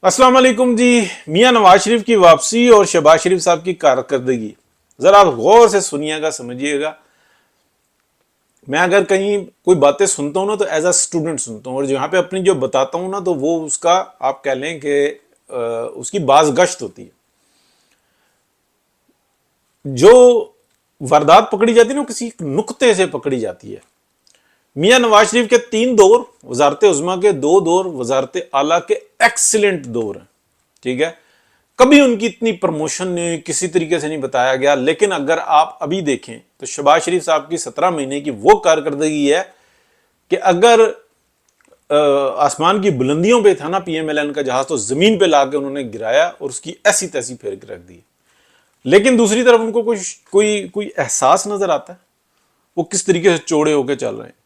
अस्सलाम वालेकुम जी। मियां नवाज शरीफ की वापसी और शहबाज शरीफ साहब की कारकर्दगी जरा आप गौर से सुनिएगा, समझिएगा। मैं अगर कहीं कोई बातें सुनता हूं ना तो एज अ स्टूडेंट सुनता हूं, और जहां पे अपनी जो बताता हूं ना तो वो उसका आप कह लें कि उसकी बाज़गश्त होती है। जो वारदात पकड़ी जाती है ना किसी नुक्ते से पकड़ी जाती है। मियां नवाज शरीफ के 3 दौर, वजारत उज़्मा के 2 दौर, वजारत आला के एक्सीलेंट दौर हैं। ठीक है, कभी उनकी इतनी प्रमोशन नहीं, किसी तरीके से नहीं बताया गया। लेकिन अगर आप अभी देखें तो शहबाज शरीफ साहब की 17 महीने की वो कारकर्दगी है कि अगर आसमान की बुलंदियों पे था ना पीएमएलएन का जहाज, तो जमीन पे लाके उन्होंने गिराया और उसकी ऐसी तैसी फेर के रख दी। लेकिन दूसरी तरफ उनको कोई कोई कोई एहसास नजर आता है, वो किस तरीके से चौड़े होकर चल रहे हैं।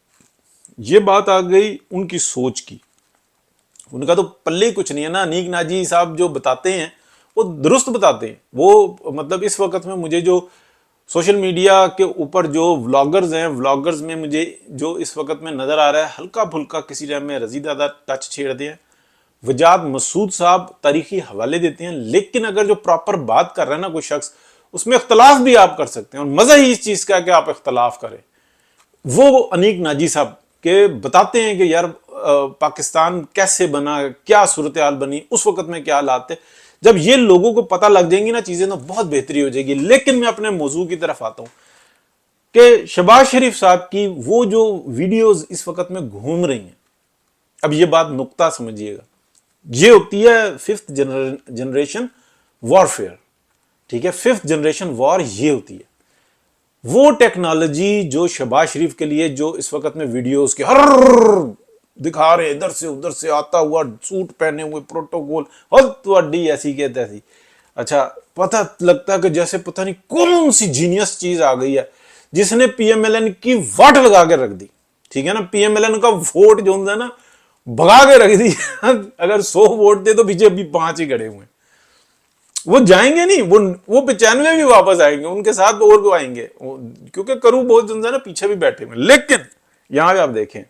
ये बात आ गई उनकी सोच की। उनका तो पल्ले ही कुछ नहीं है ना। अनीक नाजी साहब जो बताते हैं वो दुरुस्त बताते हैं। वो मतलब इस वक्त में मुझे जो सोशल मीडिया के ऊपर जो व्लॉगर्स हैं, व्लॉगर्स में मुझे जो इस वक्त में नजर आ रहा है, हल्का फुल्का किसी टाइम में रजी दादा टच छेड़ते हैं, वजाद मसूद साहब तारीखी हवाले देते हैं। लेकिन अगर जो प्रॉपर बात कर रहा है ना कोई शख्स, उसमें इख्तलाफ भी आप कर सकते हैं, और मजा ही इस चीज का है कि आप इख्तलाफ करें। वो अनीक नाजी साहब के बताते हैं कि यार पाकिस्तान कैसे बना, क्या सूरत हाल बनी, उस वक्त में क्या हालात थे। जब ये लोगों को पता लग जाएंगी ना चीजें, तो बहुत बेहतरी हो जाएगी। लेकिन मैं अपने मौजू की तरफ आता हूं कि शहबाज शरीफ साहब की वो जो वीडियोस इस वक्त में घूम रही हैं, अब ये बात नुक्ता समझिएगा, ये होती है 5th जनरेशन वॉरफेयर। ठीक है, 5th जनरेशन वॉर ये होती है। वो टेक्नोलॉजी जो शहबाज शरीफ के लिए जो इस वक्त में वीडियोस के हर दिखा रहे, इधर से उधर से आता हुआ, सूट पहने हुए, प्रोटोकॉल और डी ऐसी के तैसी। अच्छा, पता लगता है कि जैसे पता नहीं कौन सी जीनियस चीज आ गई है जिसने पीएमएलएन की वाट लगा के रख दी। ठीक है ना, पीएमएलएन का वोट जो होता है ना, भगा के रख दी। अगर 100 वोट थे तो पीछे अभी 5 ही खड़े हुए। वो जाएंगे नहीं, वो 95 भी वापस आएंगे, उनके साथ और को आएंगे, क्योंकि करूँ बहुत जो है ना पीछे भी बैठे हुए। लेकिन यहां पे आप देखें,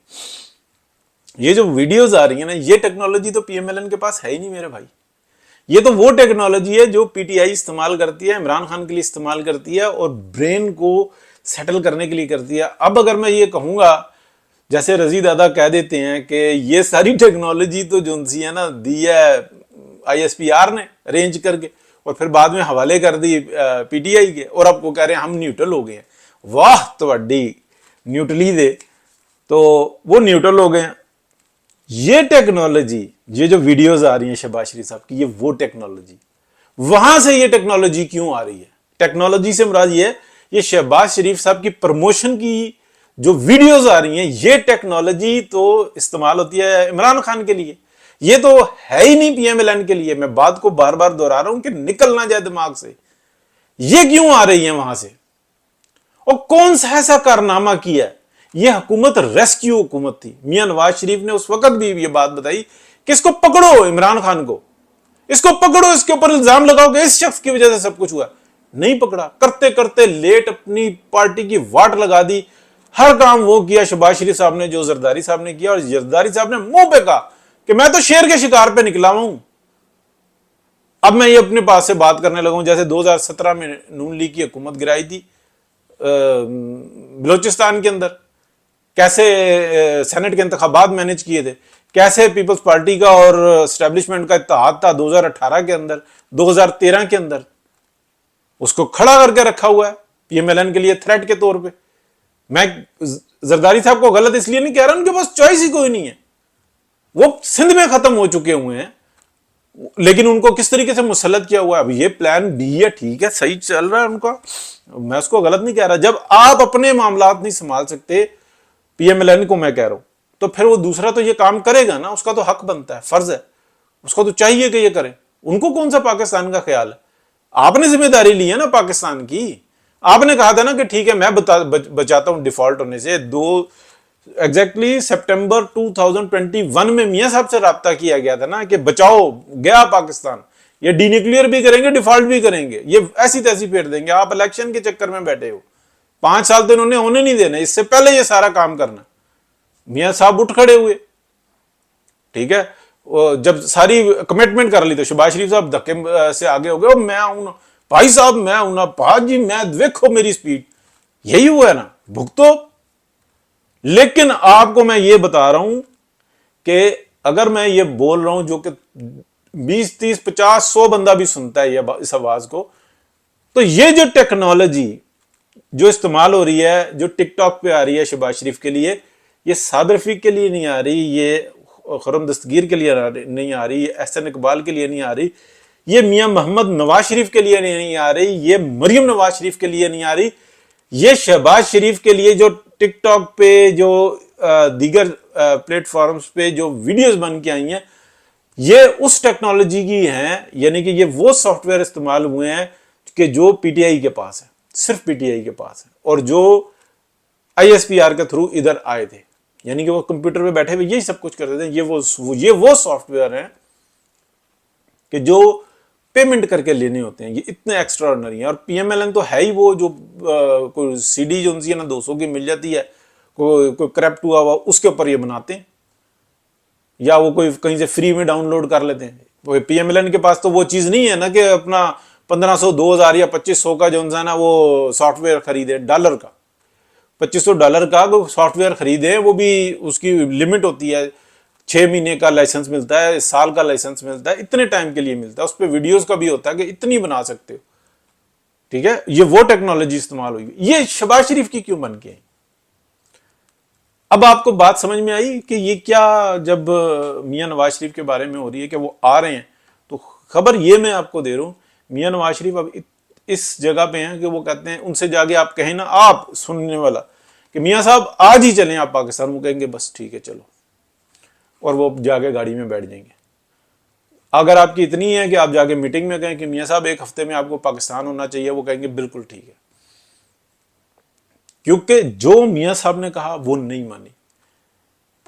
ये जो वीडियोस आ रही है ना, ये टेक्नोलॉजी तो पीएमएलएन के पास है ही नहीं मेरे भाई। ये तो वो टेक्नोलॉजी है जो पीटीआई इस्तेमाल करती है, इमरान खान के लिए इस्तेमाल करती है, और ब्रेन को सेटल करने के लिए करती है। अब अगर मैं ये कहूंगा, जैसे रजी दादा कह देते हैं कि ये सारी टेक्नोलॉजी तो जो सी है ना दी है आईएसपीआर ने अरेंज करके, और फिर बाद में हवाले कर दी पीटीआई के, और अब वो कह रहे हैं हम न्यूट्रल हो गए हैं। वाह तवड्डी न्यूट्रली दे, तो वो न्यूट्रल हो गए हैं। ये टेक्नोलॉजी, ये जो वीडियोस आ रही हैं शहबाज शरीफ साहब की, ये वो टेक्नोलॉजी, वहां से ये टेक्नोलॉजी क्यों आ रही है? टेक्नोलॉजी से मुराद ये शहबाज शरीफ साहब की प्रमोशन की जो वीडियोस आ रही हैं, ये टेक्नोलॉजी तो इस्तेमाल होती है इमरान खान के लिए, ये तो है ही नहीं पीएमएलएन के लिए। मैं बात को बार बार दोहरा रहा हूं कि निकल ना जाए दिमाग से, ये क्यों आ रही है वहां से, और कौन सा ऐसा कारनामा किया है? यह हुकूमत रेस्क्यू हुकूमत थी। मियां नवाज शरीफ ने उस वक्त भी ये बात बताई कि इसको पकड़ो, इमरान खान को, इसको पकड़ो, इसके ऊपर इल्जाम लगाओ कि इस शख्स की वजह से सब कुछ हुआ। नहीं पकड़ा, करते करते लेट अपनी पार्टी की वाट लगा दी। हर काम वो किया शहबाज शरीफ साहब ने जो जरदारी साहब ने किया, और जरदारी साहब ने मुंह पे कहा कि मैं तो शेर के शिकार पे निकला हूं। अब मैं ये अपने पास से बात करने लगा हूं, जैसे 2017 में नून लीग की हुकूमत गिराई थी बलोचिस्तान के अंदर, कैसे सेनेट के इंतखाबात मैनेज किए थे, कैसे पीपल्स पार्टी का और एस्टेब्लिशमेंट का इत्तेहाद था 2018 के अंदर, 2013 के अंदर, उसको खड़ा करके रखा हुआ है पीएमएलएन के लिए थ्रेट के तौर पे। मैं जरदारी साहब को गलत इसलिए नहीं कह रहा, उनके पास चॉइस ही कोई नहीं है, वो सिंध में खत्म हो चुके हुए हैं। लेकिन उनको किस तरीके से मुसल्लत किया हुआ है। अब ये प्लान बी है, ठीक है, सही चल रहा है उनका, मैं उसको गलत नहीं कह रहा। जब आप अपने मामलात नहीं संभाल सकते, पीएमएलएन को मैं कह रहा हूं, तो फिर वो दूसरा तो ये काम करेगा ना, उसका तो हक बनता है, फर्ज है, उसको तो चाहिए कि ये करे। उनको कौन सा पाकिस्तान का ख्याल है? आपने जिम्मेदारी ली है ना पाकिस्तान की। आपने कहा था ना कि ठीक है मैं बचाता हूं डिफॉल्ट होने से। एग्जैक्टली सितंबर 2021 में मियां साहब से राब्ता किया गया था ना कि बचाओ, गया पाकिस्तान, ये डीन्यूक्लियर भी करेंगे, डिफॉल्ट भी करेंगे, ये ऐसी तैसी फेर देंगे। आप इलेक्शन के चक्कर में बैठे हो, 5 साल तो इन्होंने होने नहीं देने, इससे पहले ये सारा काम करना। मियां साहब उठ खड़े हुए, ठीक है, جب ساری کمٹمنٹ کر لی تو شہباز شریف صاحب دھکے سے آگے ہو گئے، میں ہوں نا بھائی صاحب، میں ہوں نا بھائی جی، میں دیکھو میری سپیڈ، یہی ہوا ہے نا، بھگتو۔ لیکن آپ کو میں یہ بتا رہا ہوں کہ اگر میں یہ بول رہا ہوں جو کہ 20 30 50 100 بندہ بھی سنتا ہے اس آواز کو، تو یہ جو ٹیکنالوجی جو استعمال ہو رہی ہے، جو ٹک ٹاک پہ آ رہی ہے شہباز شریف کے لیے، یہ سعد رفیق کے لیے نہیں آ رہی، یہ خرم دستگیر کے لیے نہیں آ رہی، یہ احسن اقبال کے لیے نہیں آ رہی، یہ میاں محمد نواز شریف کے لیے نہیں آ رہی، یہ مریم نواز شریف کے لیے نہیں آ رہی، یہ شہباز شریف کے لیے جو ٹک ٹاک پہ، جو دیگر پلیٹ فارمز پہ جو ویڈیوز بن کے آئی ہیں، یہ اس ٹیکنالوجی کی ہیں، یعنی کہ یہ وہ سافٹ ویئر استعمال ہوئے ہیں کہ جو پی ٹی آئی کے پاس ہے، صرف پی ٹی آئی کے پاس ہے، اور جو آئی ایس پی آر کے تھرو ادھر آئے تھے، یعنی کہ وہ کمپیوٹر پہ بیٹھے ہوئے یہی سب کچھ کرتے تھے۔ یہ وہ سافٹ ویئر ہیں کہ جو پیمنٹ کر کے لینے ہوتے ہیں، یہ اتنے ایکسٹرا آرڈنری ہیں۔ اور پی ایم ایل این تو ہے ہی وہ جو کوئی سی ڈی جو ان سی ہے نا 200 کی مل جاتی ہے، کوئی کرپٹ ہوا اس کے اوپر یہ بناتے ہیں، یا وہ کوئی کہیں سے فری میں ڈاؤن لوڈ کر لیتے ہیں۔ پی ایم ایل این کے پاس تو وہ چیز نہیں ہے نا کہ اپنا 1500 2000 یا 2500 کا جو ہے نا وہ سافٹ ویئر خریدے، ڈالر کا $2500 کا سافٹ ویئر خریدے، وہ بھی اس کی لمٹ ہوتی ہے، 6 مہینے کا لائسنس ملتا ہے، سال کا لائسنس ملتا ہے، اتنے ٹائم کے لیے ملتا ہے، اس پہ ویڈیوز کا بھی ہوتا ہے کہ اتنی بنا سکتے ہو، ٹھیک ہے۔ یہ وہ ٹیکنالوجی استعمال ہوئی، یہ شہباز شریف کی کیوں بن کے آئی؟ اب آپ کو بات سمجھ میں آئی کہ یہ کیا، جب میاں نواز شریف کے بارے میں ہو رہی ہے کہ وہ آ رہے ہیں، تو خبر یہ میں آپ کو دے رہا ہوں، میاں نواز شریف اب اس جگہ پہ ہیں کہ وہ کہتے ہیں، ان سے جا کے آپ کہیں نا، آپ سننے والا، کہ میاں صاحب آج ہی چلیں آپ پاکستان، وہ کہیں گے بس ٹھیک ہے چلو، اور وہ جا کے گاڑی میں بیٹھ جائیں گے۔ اگر آپ کی اتنی ہے کہ آپ جا کے میٹنگ میں کہیں کہ میاں صاحب ایک ہفتے میں آپ کو پاکستان ہونا چاہیے، وہ کہیں گے بالکل ٹھیک ہے، کیونکہ جو میاں صاحب نے کہا وہ نہیں مانی،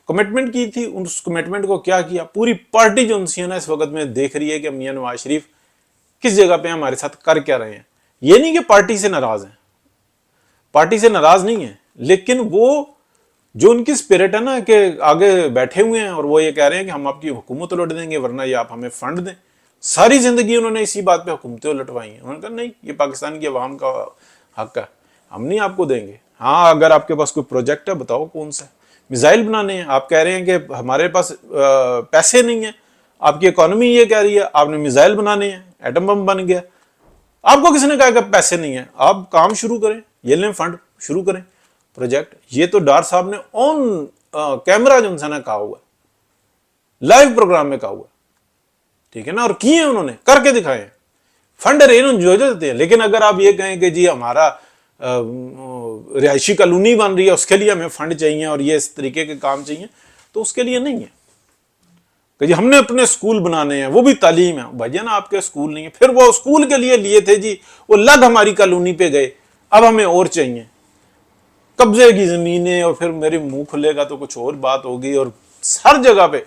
کمٹمنٹ کی تھی، اس کمٹمنٹ کو کیا کیا، پوری پارٹی جو انسی ہے نا اس وقت میں دیکھ رہی ہے کہ میاں نواز شریف کس جگہ پہ ہمارے ساتھ کر کیا رہے ہیں۔ یہ نہیں کہ پارٹی سے ناراض ہیں، پارٹی سے ناراض نہیں ہیں، لیکن وہ جو ان کی اسپرٹ ہے نا کہ آگے بیٹھے ہوئے ہیں اور وہ یہ کہہ رہے ہیں کہ ہم آپ کی حکومت الٹ دیں گے ورنہ یہ آپ ہمیں فنڈ دیں۔ ساری زندگی انہوں نے اسی بات پہ حکومتیں الٹوائی ہیں، انہوں نے کہا نہیں، یہ پاکستان کی عوام کا حق ہے، ہم نہیں آپ کو دیں گے۔ ہاں اگر آپ کے پاس کوئی پروجیکٹ ہے بتاؤ کون سا ہے، میزائل بنانے ہیں، آپ کہہ رہے ہیں کہ ہمارے پاس پیسے نہیں ہیں، آپ کی اکانومی یہ کہہ رہی ہے، آپ نے میزائل بنانے ہیں، ایٹم بم بن گیا، آپ کو کس نے کہا کہ پیسے نہیں ہیں، آپ کام شروع کریں، یہ لیں فنڈ، شروع کریں پروجیکٹ۔ یہ تو ڈار صاحب نے آن کیمرہ جو انسان نے کہا ہوا ہے، لائیو پروگرام میں کہا ہوا ہے، ٹھیک ہے نا، اور کیے ہیں انہوں نے، کر کے دکھائے ہیں، فنڈ ارینج جو دیتے ہیں۔ لیکن اگر آپ یہ کہیں کہ جی ہمارا رہائشی کالونی بن رہی ہے اس کے لیے ہمیں فنڈ چاہیے اور یہ اس طریقے کے کام چاہیے، تو اس کے لیے نہیں ہے کہ جی ہم نے اپنے اسکول بنانے ہیں، وہ بھی تعلیم ہے، بھائی جان آپ کے اسکول نہیں ہے، پھر وہ اسکول کے لیے لیے تھے جی، وہ لگ ہماری کالونی پہ گئے، اب ہمیں اور چاہیے، قبضے کی زمینیں، اور پھر میرے منہ کھلے گا تو کچھ اور بات ہوگی، اور ہر جگہ پہ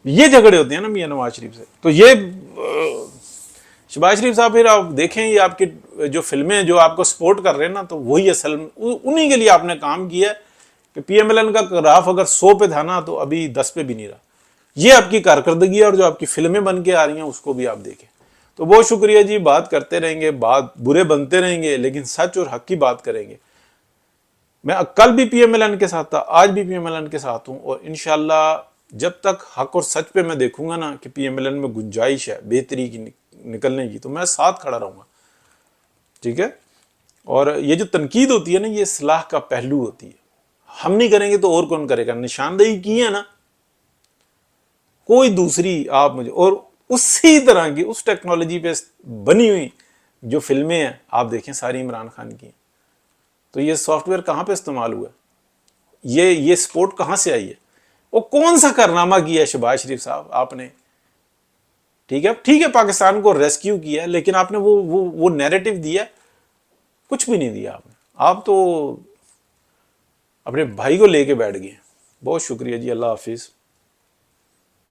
یہ جھگڑے ہوتے ہیں نا میاں نواز شریف سے۔ تو یہ شہباز شریف صاحب، پھر آپ دیکھیں یہ آپ کی جو فلمیں جو آپ کو سپورٹ کر رہے ہیں نا، تو وہی اصل انہی کے لیے آپ نے کام کیا ہے کہ پی ایم ایل این کا گراف اگر 100 پہ تھا نا تو ابھی 10 پہ بھی نہیں رہا۔ یہ آپ کی کارکردگی ہے، اور جو آپ کی فلمیں بن کے آ رہی ہیں اس کو بھی آپ دیکھیں۔ تو بہت شکریہ جی، بات کرتے رہیں گے، بات برے بنتے رہیں گے، لیکن سچ اور حق کی بات کریں گے۔ میں کل بھی پی ایم ایل این کے ساتھ تھا، آج بھی پی ایم ایل این کے ساتھ ہوں، اور انشاءاللہ جب تک حق اور سچ پہ میں دیکھوں گا نا کہ پی ایم ایل این میں گنجائش ہے بہتری کی نکلنے کی، تو میں ساتھ کھڑا رہوں گا، ٹھیک ہے۔ اور یہ جو تنقید ہوتی ہے نا، یہ اصلاح کا پہلو ہوتی ہے، ہم نہیں کریں گے تو اور کون کرے گا؟ نشاندہی کی ہے نا کوئی دوسری، آپ مجھے، اور اسی طرح کی اس ٹیکنالوجی پہ بنی ہوئی جو فلمیں ہیں آپ دیکھیں ساری عمران خان کی ہیں، تو یہ سافٹ ویئر کہاں پہ استعمال ہوا ہے؟ یہ سپورٹ کہاں سے آئی ہے؟ وہ کون سا کارنامہ کیا ہے شہباز شریف صاحب آپ نے؟ ٹھیک ہے پاکستان کو ریسکیو کیا ہے، لیکن آپ نے وہ نیریٹو دیا، کچھ بھی نہیں دیا آپ نے، آپ تو اپنے بھائی کو لے کے بیٹھ گئے۔ بہت شکریہ جی، اللہ حافظ۔